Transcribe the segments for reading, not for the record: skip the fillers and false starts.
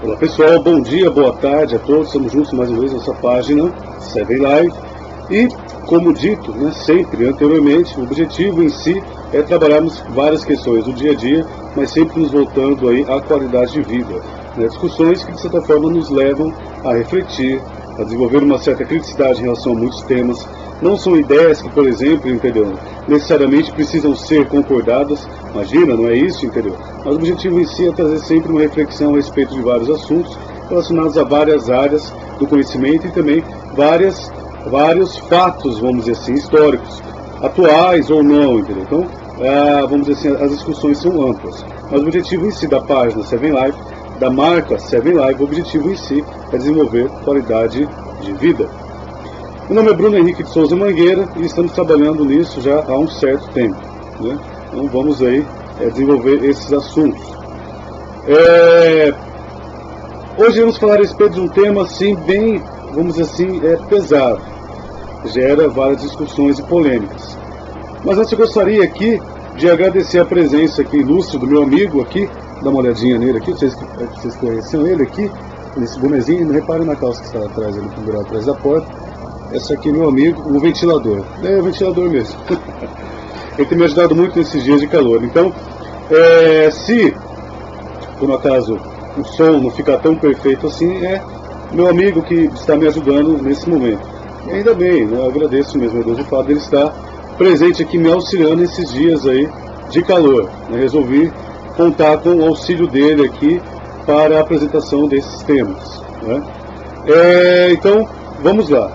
Olá pessoal, bom dia, boa tarde a todos, estamos juntos mais uma vez nessa página Seven Live. E como dito, sempre anteriormente, o objetivo em si é trabalharmos várias questões do dia a dia, mas sempre nos voltando aí à qualidade de vida, discussões que de certa forma nos levam a refletir, a desenvolver uma certa criticidade em relação a muitos temas. Não são ideias que, por exemplo, entendeu, necessariamente precisam ser concordadas, imagina, não é isso, entendeu? Mas o objetivo em si é trazer sempre uma reflexão a respeito de vários assuntos relacionados a várias áreas do conhecimento e também vários fatos, vamos dizer assim, históricos, atuais ou não, entendeu? Então, vamos dizer assim, as discussões são amplas. Mas o objetivo em si da página Seven Live, da marca Seven Live, o objetivo em si é desenvolver qualidade de vida. Meu nome é Bruno Henrique de Souza Mangueira e estamos trabalhando nisso já há um certo tempo, Então vamos aí desenvolver esses assuntos. Hoje vamos falar a respeito de um tema assim bem, vamos dizer assim, pesado. Gera várias discussões e polêmicas. Mas antes eu gostaria aqui de agradecer a presença aqui ilustre do meu amigo aqui. Dá uma olhadinha nele aqui, vocês conheciam ele aqui, nesse bonezinho, não reparem na calça que está atrás, ele pendurado atrás da porta. Esse aqui é meu amigo, o ventilador. É o ventilador mesmo. Ele tem me ajudado muito nesses dias de calor. Então, se por um acaso o som não ficar tão perfeito assim, é meu amigo que está me ajudando nesse momento. E ainda bem, eu agradeço mesmo a Deus o fato dele estar presente aqui me auxiliando nesses dias aí de calor. Resolvi contar com o auxílio dele aqui para a apresentação desses temas. Então, vamos lá.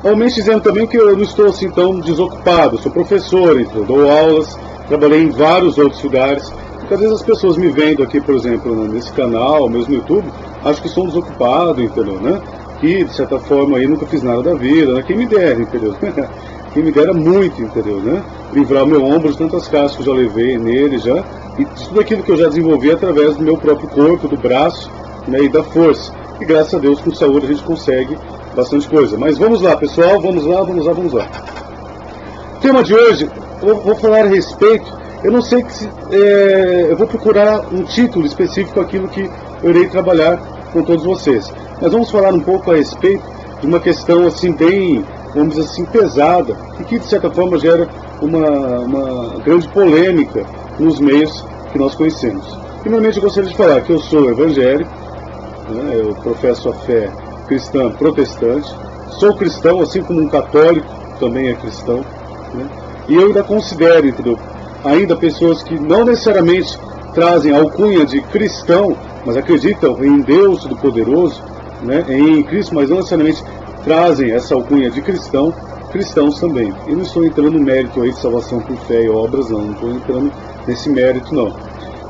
Realmente dizendo também que eu não estou assim tão desocupado, eu sou professor, então dou aulas, trabalhei em vários outros lugares, porque às vezes as pessoas me vendo aqui, por exemplo, nesse canal, mesmo no YouTube, acham que sou desocupado, entendeu, Que de certa forma aí nunca fiz nada da vida, Quem me dera, entendeu? Quem me dera muito, entendeu, Livrar o meu ombro de tantas casas que eu já levei nele já, e tudo aquilo que eu já desenvolvi através do meu próprio corpo, do braço, e da força. E graças a Deus, com saúde, a gente consegue bastante coisa. Mas vamos lá, pessoal, vamos lá. O tema de hoje, eu vou falar a respeito, eu não sei se eu vou procurar um título específico aquilo que eu irei trabalhar com todos vocês. Mas vamos falar um pouco a respeito de uma questão assim bem, vamos dizer assim, pesada, e que de certa forma gera uma grande polêmica nos meios que nós conhecemos. Primeiramente eu gostaria de falar que eu sou evangélico, eu professo a fé cristã protestante, sou cristão, assim como um católico também é cristão, e eu ainda considero, entendeu, ainda pessoas que não necessariamente trazem a alcunha de cristão, mas acreditam em Deus Todo-Poderoso, em Cristo, mas não necessariamente trazem essa alcunha de cristãos também. E não estou entrando no mérito aí de salvação por fé e obras, não estou entrando nesse mérito, não.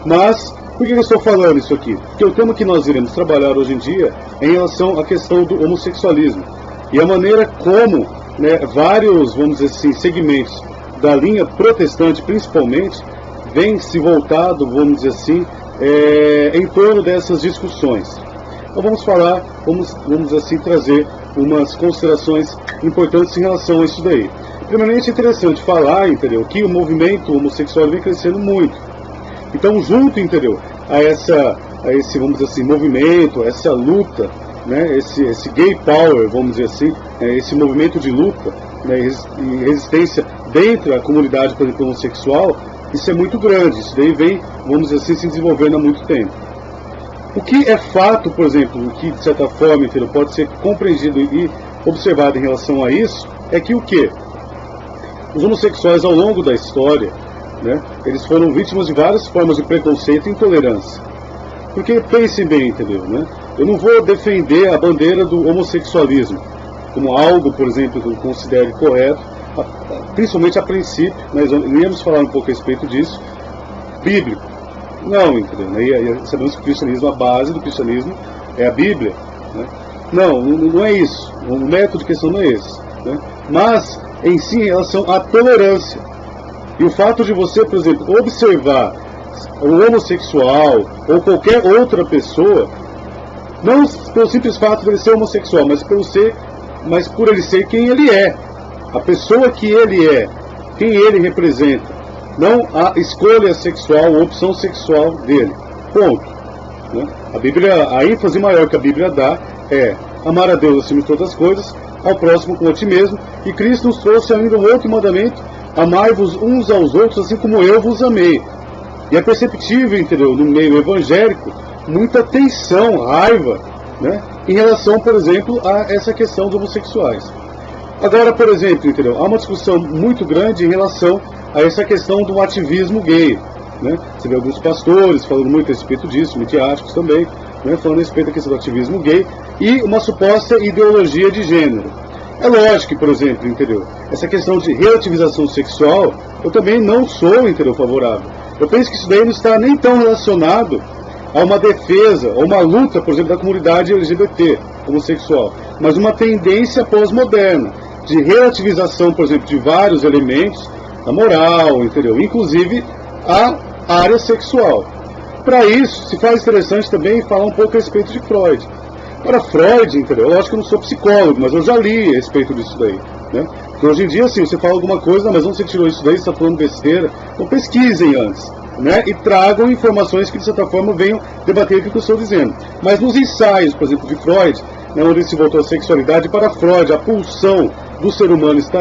Mas, por que eu estou falando isso aqui? Porque o tema que nós iremos trabalhar hoje em dia é em relação à questão do homossexualismo. E a maneira como vários, vamos dizer assim, segmentos da linha protestante, principalmente, vem se voltado, vamos dizer assim, em torno dessas discussões. Então vamos assim trazer umas considerações importantes em relação a isso daí. Primeiramente é interessante falar, entendeu, que o movimento homossexual vem crescendo muito. Então, junto, entendeu, a esse, vamos dizer assim, movimento, essa luta, esse gay power, vamos dizer assim, esse movimento de luta, e resistência dentro da comunidade, por exemplo, homossexual, isso é muito grande, isso daí vem, vamos dizer assim, se desenvolvendo há muito tempo. O que é fato, por exemplo, o que de certa forma, entendeu, pode ser compreendido e observado em relação a isso, é que o quê? Os homossexuais ao longo da história, eles foram vítimas de várias formas de preconceito e intolerância. Porque pensem bem, entendeu, Eu não vou defender a bandeira do homossexualismo como algo, por exemplo, que eu considere correto, principalmente a princípio, mas iremos falar um pouco a respeito disso, bíblico. Não, entendeu? E sabemos que o cristianismo, a base do cristianismo é a Bíblia. Não é isso. O método de questão não é esse. Mas, em si, em relação à tolerância. E o fato de você, por exemplo, observar o homossexual ou qualquer outra pessoa, não pelo simples fato de ele ser homossexual, mas por ele ser quem ele é, a pessoa que ele é, quem ele representa, não a escolha sexual, a opção sexual dele. Ponto. né? A ênfase maior que a Bíblia dá é amar a Deus acima de todas as coisas, ao próximo como a ti mesmo, e Cristo nos trouxe ainda um outro mandamento: amai-vos uns aos outros assim como eu vos amei. E é perceptível, entendeu, no meio evangélico, muita tensão, raiva, né, em relação, por exemplo, a essa questão dos homossexuais. Agora, por exemplo, entendeu, há uma discussão muito grande em relação a essa questão do ativismo gay, né? Você vê alguns pastores falando muito a respeito disso, midiáticos também, né, falando a respeito da questão do ativismo gay e uma suposta ideologia de gênero. É lógico que, por exemplo, entendeu, essa questão de relativização sexual, eu também não sou, entendeu, favorável. Eu penso que isso daí não está nem tão relacionado a uma defesa, ou uma luta, por exemplo, da comunidade LGBT, homossexual, mas uma tendência pós-moderna, de relativização, por exemplo, de vários elementos da moral, entendeu? Inclusive a área sexual. Para isso, se faz interessante também falar um pouco a respeito de Freud. Para Freud, entendeu? Lógico que eu não sou psicólogo, mas eu já li a respeito disso daí, né? Porque hoje em dia, assim, você fala alguma coisa, mas onde você tirou isso daí, você está falando besteira. Então pesquisem antes, né? E tragam informações que, de certa forma, venham debater o que eu estou dizendo. Mas nos ensaios, por exemplo, de Freud, né, onde ele se voltou à sexualidade, para Freud, a pulsão do ser humano está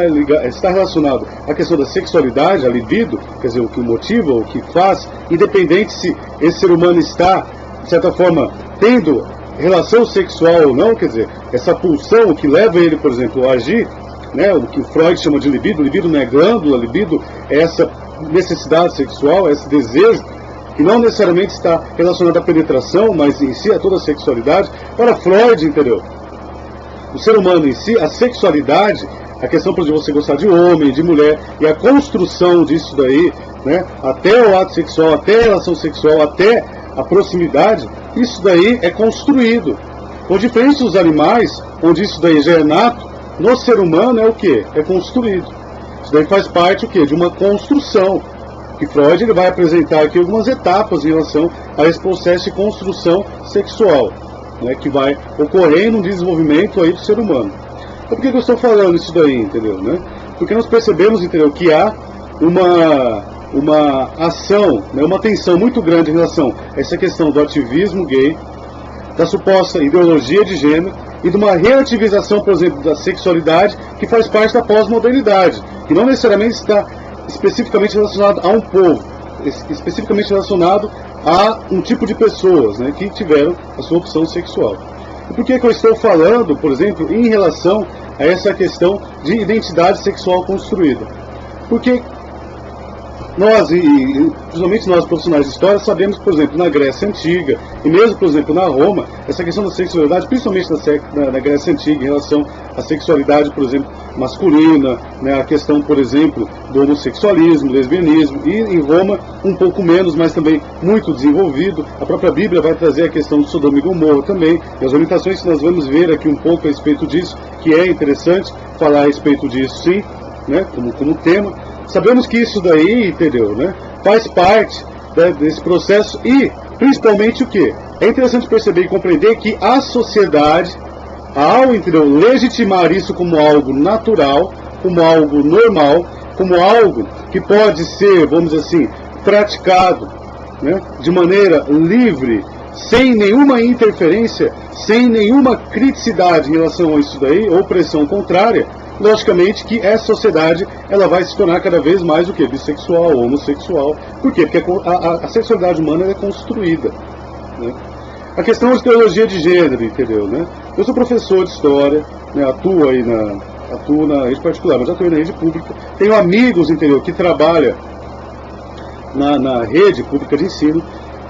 relacionado à questão da sexualidade, a libido, quer dizer, o que o motiva, o que faz, independente se esse ser humano está, de certa forma, tendo relação sexual ou não, quer dizer, essa pulsão, o que leva ele, por exemplo, a agir, né, o que Freud chama de libido não é glândula, libido é essa necessidade sexual, é esse desejo, que não necessariamente está relacionado à penetração, mas em si a toda a sexualidade. Para Freud, entendeu? O ser humano em si, a sexualidade, a questão de você gostar de homem, de mulher, e a construção disso daí, né, até o ato sexual, até a relação sexual, até a proximidade, isso daí é construído. Com diferença dos animais, onde isso daí já é nato, no ser humano é o que? É construído. Isso daí faz parte o quê? De uma construção. Que Freud ele vai apresentar aqui algumas etapas em relação a esse processo de construção sexual, né, que vai ocorrer no desenvolvimento aí do ser humano. Então, por que eu estou falando isso daí, entendeu? Né? Porque nós percebemos, entendeu, que há uma ação, né, uma tensão muito grande em relação a essa questão do ativismo gay, da suposta ideologia de gênero e de uma relativização, por exemplo, da sexualidade que faz parte da pós-modernidade, que não necessariamente está especificamente relacionado a um povo, especificamente relacionado a um tipo de pessoas, né, que tiveram a sua opção sexual. E por que eu estou falando, por exemplo, em relação a essa questão de identidade sexual construída? Porque nós, e principalmente nós profissionais de história, sabemos que, por exemplo, na Grécia Antiga, e mesmo, por exemplo, na Roma, essa questão da sexualidade, principalmente na Grécia Antiga, em relação à sexualidade, por exemplo, masculina, né, a questão, por exemplo, do homossexualismo, lesbianismo, e em Roma um pouco menos, mas também muito desenvolvido. A própria Bíblia vai trazer a questão de Sodoma e Gomorra também, e as orientações que nós vamos ver aqui um pouco a respeito disso, que é interessante falar a respeito disso, sim, né, como tema. Sabemos que isso daí, entendeu, né, faz parte, né, desse processo e, principalmente, o que? É interessante perceber e compreender que a sociedade, ao, entendeu, legitimar isso como algo natural, como algo normal, como algo que pode ser, vamos dizer assim, praticado, né, de maneira livre, sem nenhuma interferência, sem nenhuma criticidade em relação a isso daí, ou pressão contrária, logicamente que essa sociedade ela vai se tornar cada vez mais o que? Bissexual, homossexual. Por quê? Porque a sexualidade humana é construída, né? A questão de teologia de gênero, entendeu, né? Eu sou professor de história, né, atuo na rede particular, mas atuo na rede pública. Tenho amigos, entendeu, que trabalham na rede pública de ensino.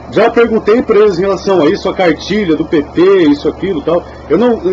Já perguntei para eles em relação a isso, a cartilha do PT, isso, aquilo, tal.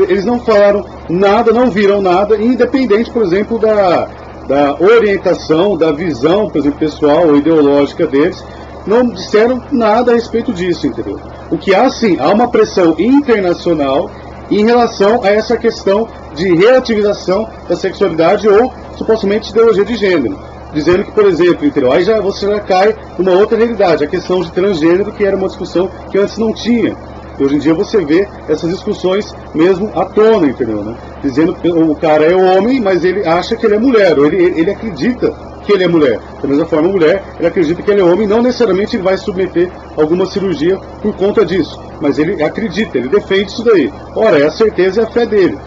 Eles não falaram nada, não viram nada, independente, por exemplo, da orientação, da visão, por exemplo, pessoal ou ideológica deles, não disseram nada a respeito disso, entendeu? O que há, sim, há uma pressão internacional em relação a essa questão de relativização da sexualidade ou, supostamente, ideologia de gênero. Dizendo que, por exemplo, entendeu? Aí você já cai numa outra realidade, a questão de transgênero, que era uma discussão que antes não tinha. E hoje em dia você vê essas discussões mesmo à tona, entendeu, né? Dizendo que o cara é homem, mas ele acha que ele é mulher, ou ele acredita que ele é mulher. Da mesma forma, a mulher, ela acredita que ele é homem, não necessariamente ele vai submeter a alguma cirurgia por conta disso. Mas ele acredita, ele defende isso daí. Ora, é a certeza e a fé dele.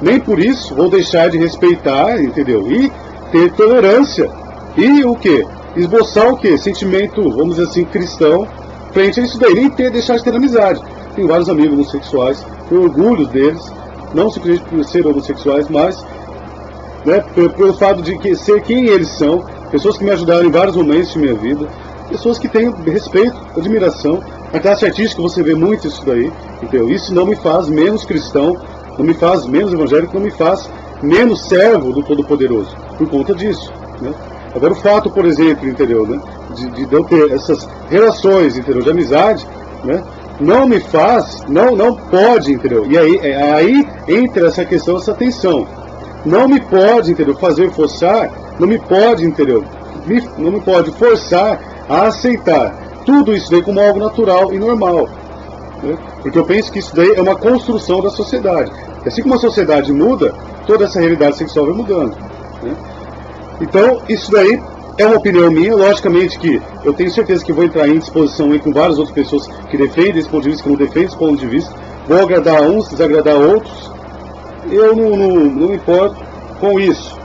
Nem por isso vou deixar de respeitar, entendeu? E ter tolerância. E o quê? Esboçar o quê? Sentimento, vamos dizer assim, cristão, frente a isso daí. Nem deixar de ter amizade. Tenho vários amigos homossexuais, tenho orgulho deles, não simplesmente por ser homossexuais, mas né, pelo fato de ser quem eles são, pessoas que me ajudaram em vários momentos de minha vida, pessoas que têm respeito, admiração. Na classe artística você vê muito isso daí, entendeu? Isso não me faz menos cristão, não me faz menos evangélico, não me faz menos servo do Todo-Poderoso, por conta disso, né? Agora o fato, por exemplo, entendeu, né, de eu ter essas relações, entendeu, de amizade, né, não me faz, não pode, entendeu? E aí entra essa questão, essa tensão. Não me pode, entendeu, fazer forçar, não me pode, entendeu, não me pode forçar a aceitar tudo isso daí como algo natural e normal, né? Porque eu penso que isso daí é uma construção da sociedade. E assim como a sociedade muda, toda essa realidade sexual vai mudando, né? Então, isso daí é uma opinião minha, logicamente que eu tenho certeza que vou entrar em disposição aí com várias outras pessoas que defendem esse ponto de vista, que não defendem esse ponto de vista, vou agradar a uns, desagradar a outros, eu não me importo com isso.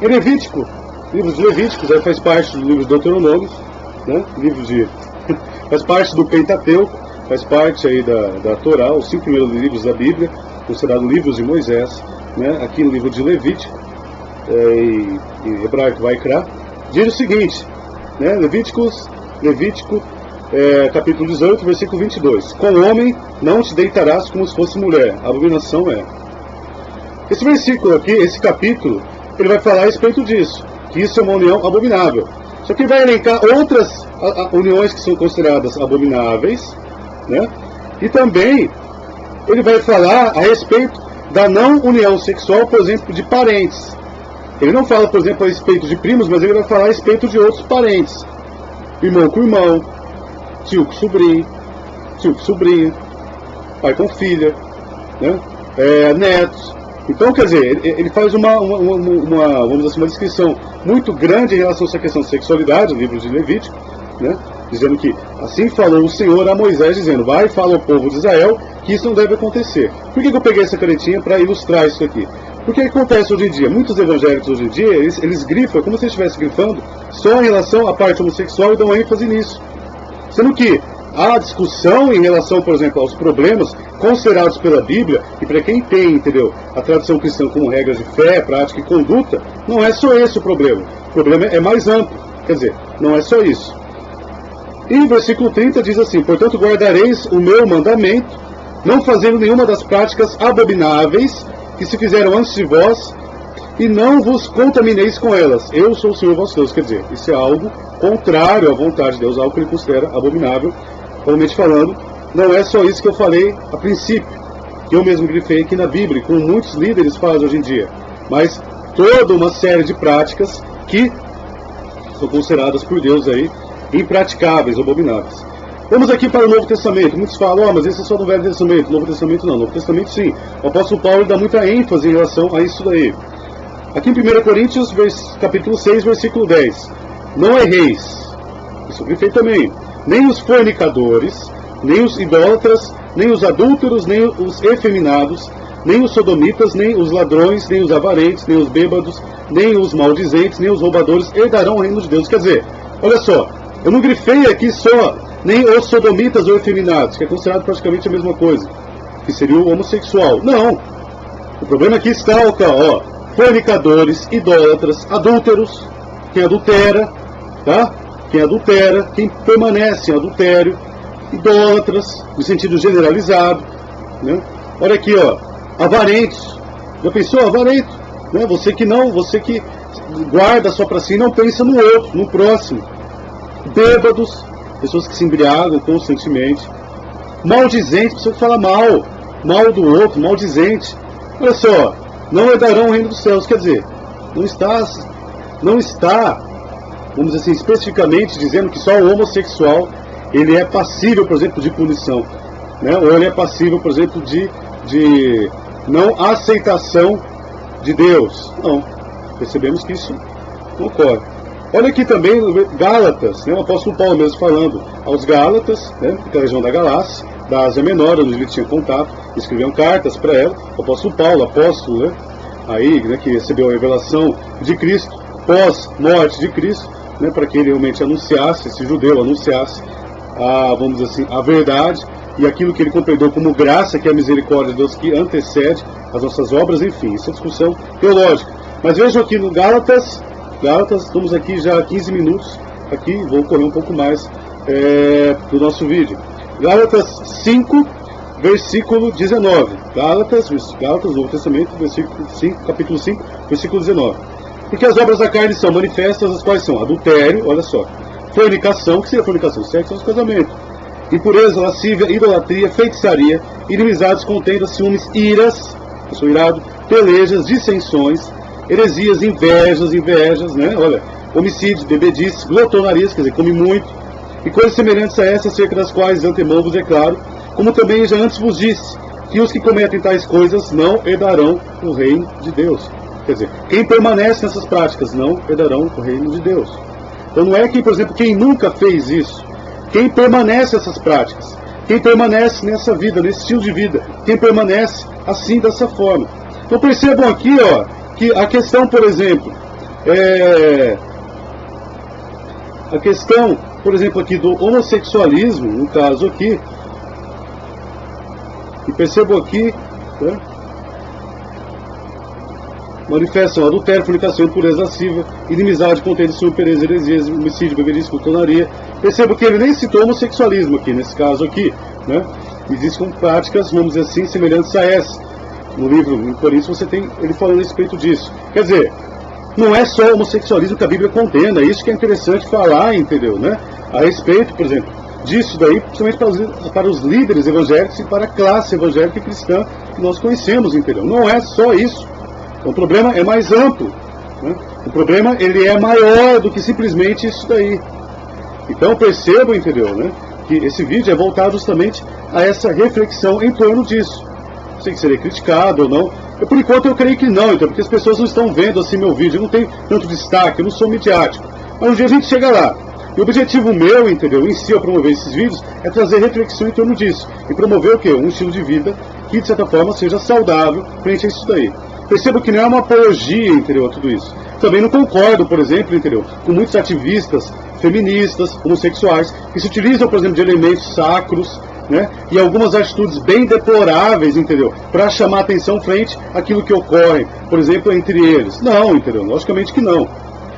Em Levítico, livros de Levíticos, aí faz parte do livro de Deuteronômio, né? Faz parte do Pentateuco, faz parte aí da Torá, os 5 primeiros livros da Bíblia, considerados livros de Moisés, né? Aqui no livro de Levítico, em hebraico Vaikra, diz o seguinte, né? Levítico, capítulo 18, versículo 22. Com o homem não te deitarás como se fosse mulher, a abominação é. Esse versículo aqui, esse capítulo, ele vai falar a respeito disso, que isso é uma união abominável. Só que ele vai elencar outras uniões que são consideradas abomináveis, né? E também ele vai falar a respeito da não união sexual, por exemplo, de parentes. Ele não fala, por exemplo, a respeito de primos, mas ele vai falar a respeito de outros parentes. Irmão com irmão, tio com sobrinho, pai com filha, né? Netos. Então, quer dizer, ele faz vamos dizer assim, uma descrição muito grande em relação a essa questão de sexualidade, no livro de Levítico, né? Dizendo que assim falou o Senhor a Moisés, dizendo, vai e fala ao povo de Israel que isso não deve acontecer. Por que eu peguei essa canetinha para ilustrar isso aqui? Porque o que acontece hoje em dia? Muitos evangélicos hoje em dia, eles grifam, como se eles estivessem grifando, só em relação à parte homossexual e dão ênfase nisso. Sendo que a discussão em relação, por exemplo, aos problemas considerados pela Bíblia, e para quem tem, entendeu, a tradição cristã como regras de fé, prática e conduta, não é só esse o problema. O problema é mais amplo. Quer dizer, não é só isso. E o versículo 30 diz assim, portanto guardareis o meu mandamento, não fazendo nenhuma das práticas abomináveis que se fizeram antes de vós, e não vos contamineis com elas. Eu sou o Senhor vosso Deus. Quer dizer, isso é algo contrário à vontade de Deus, algo que ele considera abominável. Realmente falando, não é só isso que eu falei a princípio, que eu mesmo grifei aqui na Bíblia, como muitos líderes fazem hoje em dia, mas toda uma série de práticas que são consideradas por Deus aí impraticáveis, abomináveis. Vamos aqui para o Novo Testamento. Muitos falam, mas isso é só no Velho Testamento. Novo Testamento não. Novo Testamento sim. O apóstolo Paulo dá muita ênfase em relação a isso daí. Aqui em 1 Coríntios, capítulo 6, versículo 10. Não erreis. Isso eu grifei também. Nem os fornicadores, nem os idólatras, nem os adúlteros, nem os efeminados, nem os sodomitas, nem os ladrões, nem os avarentes, nem os bêbados, nem os maldizentes, nem os roubadores herdarão o reino de Deus. Quer dizer, olha só, eu não grifei aqui só nem os sodomitas ou efeminados, que é considerado praticamente a mesma coisa, que seria o homossexual. Não. O problema aqui está, ó, fornicadores, idólatras, adúlteros, quem adultera, tá? Quem permanece em adultério, idólatras, no sentido generalizado, né? Olha aqui, ó, avarentes. Já pensou, avarento? Né? Você que guarda só para si e não pensa no outro, no próximo. Bêbados, pessoas que se embriagam constantemente. Maldizentes, pessoas que falam mal do outro, maldizente. Olha só, não herdarão o reino dos céus. Quer dizer, não está, vamos dizer assim, especificamente dizendo que só o homossexual ele é passível, por exemplo, de punição, né? Ou ele é passível, por exemplo, de não aceitação de Deus. Não. Percebemos que isso Não ocorre. Olha aqui também Gálatas, né, o apóstolo Paulo mesmo falando aos Gálatas, né, da região da Galácia, da Ásia Menor, onde ele tinha contato, escreviam cartas para ela. O apóstolo Paulo, apóstolo, né, aí, né, que recebeu a revelação de Cristo, pós-morte de Cristo, né, para que ele realmente anunciasse, esse judeu anunciasse, vamos dizer assim, a verdade e aquilo que ele compreendeu como graça, que é a misericórdia de Deus que antecede as nossas obras, enfim, isso é discussão teológica. Mas vejam aqui no Gálatas, estamos aqui já há 15 minutos, aqui vou correr um pouco mais do nosso vídeo. Gálatas 5, versículo 19. Gálatas, Novo Testamento, capítulo 5, versículo 19. Porque as obras da carne são manifestas, as quais são adultério, olha só, fornicação, que seria fornicação? Sexo aos casamentos. Impureza, lascívia, idolatria, feitiçaria, inimizades, contendas, ciúmes, iras, eu sou irado, pelejas, dissensões, heresias, invejas, né? Olha, homicídios, bebedices, glotonarias, quer dizer, come muito, e coisas semelhantes a essas, acerca das quais de antemão vos declaro, como também já antes vos disse, que os que cometem tais coisas não herdarão o reino de Deus. Quer dizer, quem permanece nessas práticas não herdarão o reino de Deus. Então não é que, por exemplo, quem nunca fez isso, quem permanece nessas práticas, quem permanece nessa vida, nesse estilo de vida, quem permanece assim, dessa forma. Então percebam aqui, ó, que a questão, por exemplo, a questão, por exemplo, aqui do homossexualismo, no caso aqui, e percebam aqui, né, manifestam adultério, fornicação, impureza, lascívia, inimizade, contenda, ciúme, pereza, heresias, homicídio, bebedice, glutonaria. Perceba que ele nem citou homossexualismo aqui, nesse caso aqui, né? E diz com práticas, vamos dizer assim, semelhantes a essa. No livro, em Coríntios, você tem ele falando a respeito disso. Quer dizer, não é só o homossexualismo que a Bíblia condena, isso que é interessante falar, entendeu, né? A respeito, por exemplo, disso daí, principalmente para os líderes evangélicos e para a classe evangélica e cristã que nós conhecemos, entendeu? Não é só isso. Então, o problema é mais amplo, né? O problema ele é maior do que simplesmente isso daí. Então percebam, entendeu, né, que esse vídeo é voltado justamente a essa reflexão em torno disso. Não sei que seria criticado ou não. Por enquanto eu creio que não, então, porque as pessoas não estão vendo assim meu vídeo, eu não tenho tanto destaque, eu não sou midiático. Mas um dia a gente chega lá. E o objetivo meu, entendeu, em si, ao promover esses vídeos, é trazer reflexão em torno disso. E promover o quê? Um estilo de vida que, de certa forma, seja saudável frente a isso daí. Perceba que não é uma apologia, entendeu, a tudo isso. Também não concordo, por exemplo, entendeu, com muitos ativistas feministas, homossexuais, que se utilizam, por exemplo, de elementos sacros, né, e algumas atitudes bem deploráveis, entendeu, para chamar atenção frente àquilo que ocorre, por exemplo, entre eles. Não, entendeu, logicamente que não.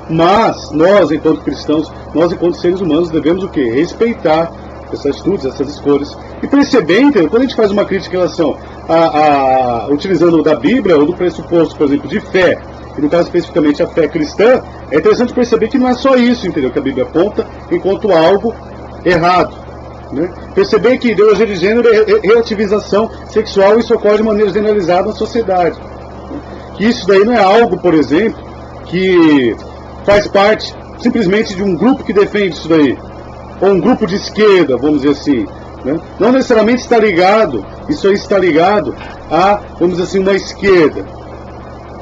Mas nós, enquanto cristãos, nós, enquanto seres humanos, devemos o quê? Respeitar essas atitudes, essas escolhas. E perceber, entendeu, quando a gente faz uma crítica em relação utilizando da Bíblia ou do pressuposto, por exemplo, de fé, e no caso especificamente a fé cristã, é interessante perceber que não é só isso, entendeu, que a Bíblia aponta enquanto algo errado, né? Perceber que ideologia de gênero é relativização sexual, e isso ocorre de maneira generalizada na sociedade, né? Que isso daí não é algo, por exemplo, que faz parte simplesmente de um grupo que defende isso daí, ou um grupo de esquerda, vamos dizer assim, né? Não necessariamente está ligado, isso aí está ligado a, vamos dizer assim, uma esquerda.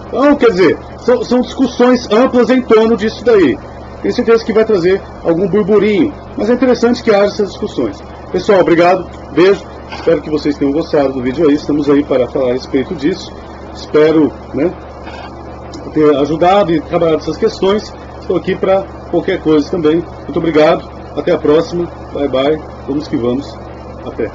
Então, quer dizer, são discussões amplas em torno disso daí. Tenho certeza que vai trazer algum burburinho, mas é interessante que haja essas discussões. Pessoal, obrigado, beijo, espero que vocês tenham gostado do vídeo aí, estamos aí para falar a respeito disso. Espero, né, ter ajudado e trabalhado essas questões. Estou aqui para qualquer coisa também. Muito obrigado, até a próxima, bye bye, vamos que vamos, até.